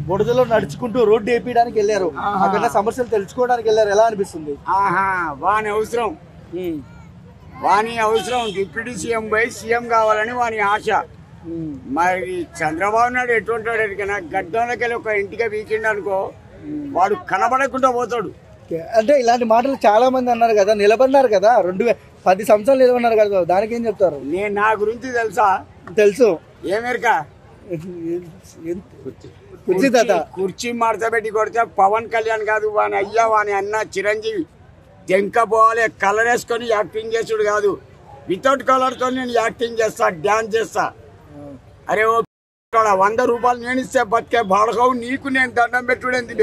బుడదలో నడుచుకుంటూ రోడ్డు వేపించడానికి వెళ్ళారు. అక్కడ సమస్యలు తెలుసుకోవడానికి వెళ్ళారు. ఎలా అనిపిస్తుంది? వాని అవసరం డిప్యూటీ సీఎం పోయి సీఎం కావాలని వాని ఆశ. మరి చంద్రబాబు నాయుడు ఎటువంటాడు ఎరికైనా గడ్డంలోకి వెళ్ళి ఒక ఇంటికి వీకిండ్ అనుకో వాడు కనబడకుండా పోతాడు. అంటే ఇలాంటి మాటలు చాలా మంది అన్నారు కదా, నిలబడినారు కదా, 10 సంవత్సరాలు నిలబడినారు కదా, దానికి ఏం చెప్తారు? నేను నా గురించి తెలుసా? తెలుసు. ఏమేరక కుర్చీ మడతబెట్టి కొడితే పవన్ కళ్యాణ్ కాదు వాని అయ్యా వాని అన్న చిరంజీవి జంక పోవాలి. కలర్ వేసుకొని యాక్టింగ్ చేసుడు కాదు, వితౌట్ కలర్ తో నేను యాక్టింగ్ చేస్తా, డాన్స్ చేస్తా. అరే ఓ 100 రూపాయలు నేను ఇస్తే బతికే బాడకవు నీకు నేను దండం పెట్టుడేంది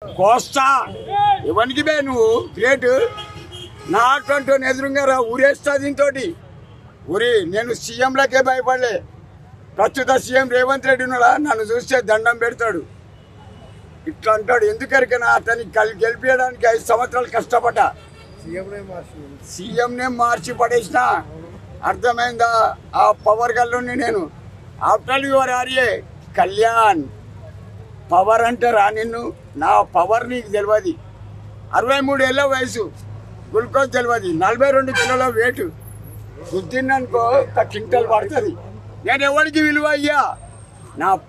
కోస్తా ఇవనికి బే నువ్వు గ్రేట్. నా అటువంటి ఎదురుగా రా ఊరేస్తా దీంతో ఊరి. నేను సీఎంలకే భయపడలే. ప్రస్తుత సీఎం రేవంత్ రెడ్డి ఉన్నాడా నన్ను చూస్తే దండం పెడతాడు. ఇట్లా అంటాడు. ఎందుకరికైనా అతన్ని గెలిపించడానికి 5 సంవత్సరాలు కష్టపడ్డా. సీఎంనే మార్చి పడేసిన. అర్థమైందా? ఆ పవర్ గల్లోని నేను. ఆఫ్టర్ యువర్ ఆర్ఏ కళ్యాణ్ పవర్ అంటారా నిన్ను? నా పవర్ నీకు తెలియదు. 63 ఏళ్ళ వయసు, గ్లూకోజ్ తెలియదు, 42 కిలోల వెయిట్. గుద్దిన్ననుకో 1 క్వింటల్ పడుతుంది. నేను ఎవరికి విలువ అయ్యా?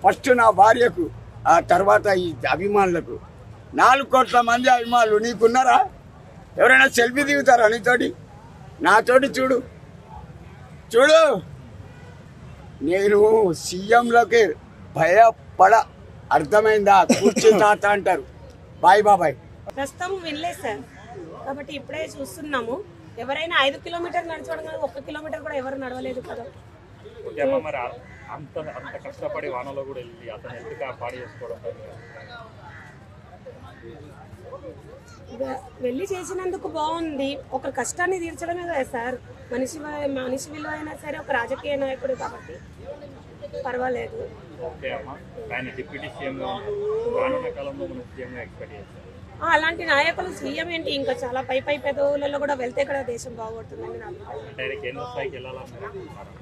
ఫస్ట్ నా భార్యకు, ఆ తర్వాత ఈ అభిమానులకు. 4 కోట్ల మంది అభిమానులు నీకున్నారా? ఎవరైనా సెల్ఫీ దిగుతారా నీతోటి? నాతోటి చూడు. నేను సీఎంలోకి భయపడ. అర్థమైందా? కూర్చి తాత అంటారు. బాయ్ బాబాయ్. ప్రస్తుతం వినలేదు సార్, కాబట్టి ఇప్పుడే చూస్తున్నాము. ఎవరైనా 5 కిలోమీటర్లు నడచడం కానీ 1 కిలోమీటర్ కూడా ఎవరు నడవలేదు కదా. అంత కష్టపడి వానలో కూడా వెళ్ళి అతను ఎందుకు పాడి చేసుకోవడం? వెళ్ళి చేసినందుకు బాగుంది. ఒక కష్టాన్ని తీర్చడమే కదా సార్. మనిషి విలువ అయినా సరే ఒక రాజకీయ నాయకుడు కాబట్టి పర్వాలేదు. అలాంటి నాయకులు సీఎం ఏంటి, ఇంకా చాలా పై పెదవులలో కూడా వెళ్తే కూడా దేశం బాగుపడుతుందని నా అభిప్రాయం.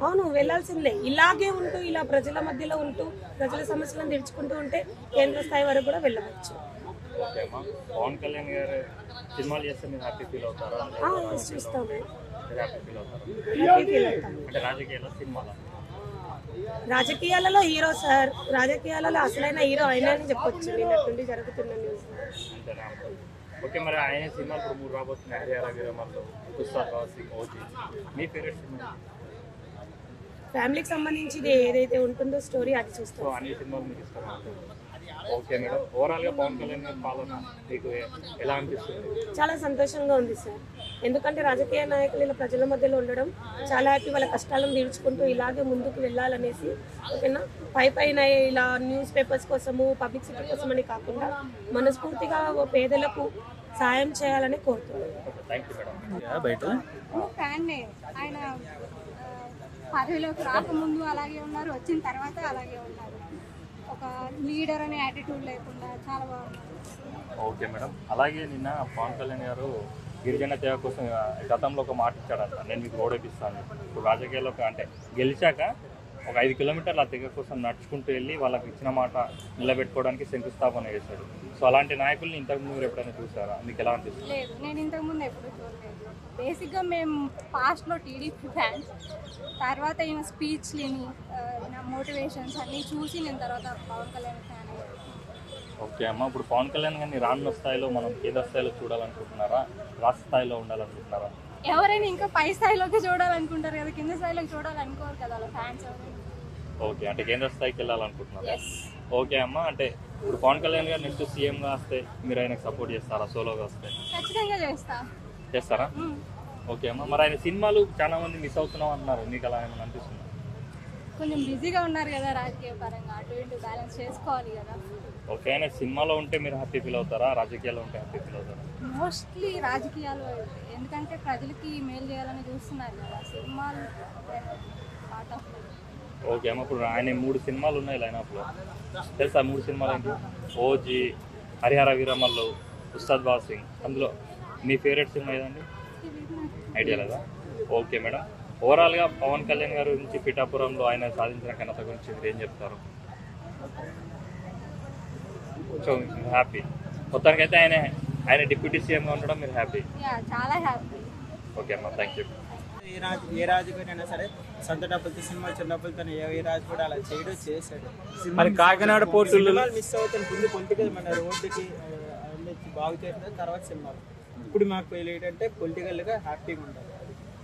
అవును, వెళ్లాల్సిందే. ఇలాగే ఉంటూ ఇలా ప్రజల మధ్యలో ఉంటూ ప్రజల సమస్యలను తీర్చుకుంటూ ఉంటే కేంద్ర స్థాయి వరకు కూడా వెళ్ళవచ్చు. పవన్ కళ్యాణ్ గారు సినిమాలు చేస్తే మీరు హ్యాపీ ఫీల్ అవుతారా? చూస్తాము. రాజకీయాలలో హీరో సార్, రాజకీయాలలో అసలైన హీరో ఆయన అని చెప్పొచ్చు. నిన్నటి నుండి జరుగుతున్న న్యూస్. ఓకే, మరి ఆయన సినిమాలు ఇప్పుడు 3 రాబోతున్నాయి. హరిహర వీరమల్లు, ఉస్తాద్ భగత్ సింగ్, ఓజీ. మీ ఫేవరెట్ సినిమా? ఫ్యామిలీకి సంబంధించి ఏదైతే ఉంటుందో స్టోరీ అది చూస్తాం. అన్ని సినిమాలు మీకు ఇష్టం. ఓకే మేడం, ఓవరాల్ గా పవన్ కళ్యాణ్ గారి పాలన మీకు ఎలా అనిపిస్తుంది? చాలా సంతోషంగా ఉంది సార్. ఎందుకంటే రాజకీయ నాయకులు ఇలా ప్రజల మధ్యలో ఉండడం చాలా హ్యాపీ. వాళ్ళ కష్టాలను తీర్చుకుంటూ ఇలాగే ముందుకు వెళ్ళాలనేసి. ఓకేనా, పైన ఇలా న్యూస్ పేపర్స్ కోసము పబ్లిసిటీ కోసం అని కాకుండా మనస్ఫూర్తిగా పేదలకు సాయం చేయాలని కోరుతున్నాను. ఆయన పదవిలోకి రాకముందు అలాగే ఉన్నారు, వచ్చిన తర్వాత అలాగే ఉన్నారు. ఒక లీడర్ అనే యాటిట్యూడ్ లేకుండా చాలా బాగున్నారు. ఓకే మేడం, అలాగే నిన్న పవన్ కళ్యాణ్ గారు గిరిజన తెగ కోసం గతంలో ఒక మాట ఇచ్చాడంట, నేను మీకు రోడ్ వేపిస్తాను. ఇప్పుడు రాజకీయాల్లోకి అంటే గెలిచాక ఒక 5 కిలోమీటర్ల ఆ తెగ కోసం నడుచుకుంటూ వెళ్ళి వాళ్ళకి ఇచ్చిన మాట నిలబెట్టుకోవడానికి శంకుస్థాపన చేశాడు. సో అలాంటి నాయకుల్ని ఇంతకుముందు మీరు ఎప్పుడైనా చూసారా? మీకు ఎలా అనిపిస్తుంది? లేదు, నేను ఇంతకుముందు ఎప్పుడు చూడలేదు. బేసిక్గా మేము పాస్ట్లో టీడీపీ ఫ్యాన్స్. తర్వాత ఈయన స్పీచ్లని, నా మోటివేషన్స్ అన్నీ చూసి నేను తర్వాత పవన్ కళ్యాణ్ ఫ్యాన్ అయ్యాను. ఓకే అమ్మ, ఇప్పుడు పవన్ కళ్యాణ్ గారిని రానున్న స్థాయిలో మనం కేంద్ర స్థాయిలో చూడాలనుకుంటున్నారా, రాష్ట్ర స్థాయిలో ఉండాలనుకుంటున్నారా? ఎవరైనా ఇంకా పై స్థాయిలోకి చూడాలనుకుంటారు కదా, కింద స్థాయిలోకి చూడాలనుకోరు కదా వాళ్ళ ఫ్యాన్స్. ఓకే, అంటే కేంద్ర స్థాయికి వెళ్ళాలనుకుంటున్నారా? ఓకే అమ్మ, అంటే ఇప్పుడు పవన్ కళ్యాణ్ గారు నెక్స్ట్ సీఎంగా వస్తే మీరు ఆయనకు సపోర్ట్ చేస్తారా? సోలోగా వస్తే ఖచ్చితంగా చేస్తారా? ఓకే అమ్మ, మరి ఆయన సినిమాలు చాలా మంది మిస్ అవుతున్నాం అంటున్నారు, మీకు అలా ఏమైనా అనిపిస్తుంది? కొంచెం బిజీగా ఉన్నారు కదా రాజకీయ పరంగా, అటు ఇటు బ్యాలెన్స్ చేసుకోవాలి కదా. ఓకే, ఆయన సినిమాలో ఉంటే మీరు హ్యాపీ ఫీల్ అవుతారా, రాజకీయాల్లో ఉంటే హ్యాపీ ఫీల్ అవుతారా? మోస్ట్లీ రాజకీయాలు, ఎందుకంటే ప్రజలకి మేలు చేయాలని చూస్తున్నారు కదా, సినిమాలు పార్ట్ ఆఫ్. ఓకే అమ్మ, ఇప్పుడు ఆయన 3 సినిమాలు ఉన్నాయి లైనప్లో, తెలుసా 3 సినిమాలు ఏంటి? ఓజీ, హరిహర వీరమల్లు, ఉస్తాద్ భగత్ సింగ్. అందులో మీ ఫేవరెట్ సినిమా ఏదండి? ఐడియా లేదా? ఓకే మేడం, ఓవరాల్గా పవన్ కళ్యాణ్ గారి గురించి పిఠాపురంలో ఆయన సాధించిన ఘనత గురించి మీరు ఏం చెప్తారు? సో హ్యాపీ మొత్తానికైతే ఆయన డిప్యూటీ సీఎంగా ఉండడం మీరు హ్యాపీ? చాలా హ్యాపీ. ఓకే అమ్మా, థ్యాంక్ యూ. ఏ రాజుగారైనా సరే సొంత డబ్బులతో సినిమా చిన్న డబ్బులతో ఏ రాజు కూడా అలా చేయడం చేశాడు. మరి కాకినాడ పోర్టులు మిస్ అవుతాను. ముందు పొలిటికల్ మన రోడ్డుకి అన్ని బాగు చేసిన తర్వాత సినిమాలు. ఇప్పుడు మాకు ఏంటంటే పొలిటికల్గా హ్యాపీగా ఉండాలి.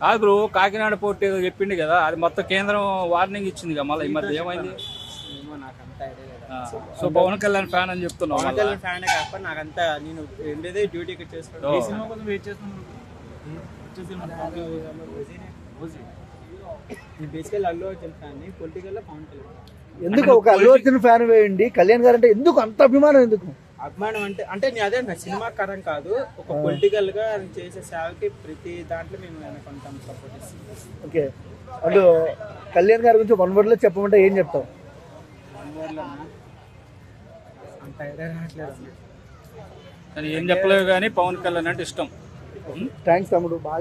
కాదు బ్రో, కాకినాడ పోర్టు ఏదో చెప్పిండు కదా, అది మొత్తం కేంద్రం వార్నింగ్ ఇచ్చింది కదా, మళ్ళీ ఈ మధ్య ఏమైంది? ఏమో నాకు అంత ఐడియా లేదు. సో పవన్ కళ్యాణ్ ఫ్యాన్ అని చెప్తున్నావు. పవన్ కళ్యాణ్ ఫ్యాన్ కాకపోతే నాకంతా నేను ఉండేదే డ్యూటీకి చేసుకుంటాను. ఈ సినిమా కోసం వెయిట్ చేస్తున్నాను. బేసికల్ అల్లు అర్జున్ ఫ్యాన్, పొలిటికల్లో పవన్ కళ్యాణ్. ఎందుకు ఒక అల్లు అర్జున్ ఫ్యాన్ వేయండి, కళ్యాణ్ గారు అంటే ఎందుకు అంత అభిమానం? ఎందుకు అభిమానం అంటే నేను అదే నా సినిమా కరం కాదు, ఒక పొలిటికల్ గా చేసే సేవకి ప్రతి దాంట్లో మేము కొంటాం, సపోర్ట్ ఇస్తాం. ఓకే, వాళ్ళు కళ్యాణ్ గారి గురించి వన్ వర్డ్ లో చెప్పమంటే ఏం చెప్తావు? అంత ఐడియా రావట్లేదు. కానీ ఏం చెప్పలేవు కానీ పవన్ కళ్యాణ్ అంటే ఇష్టం. థ్యాంక్స్ తమ్ముడు. బాగా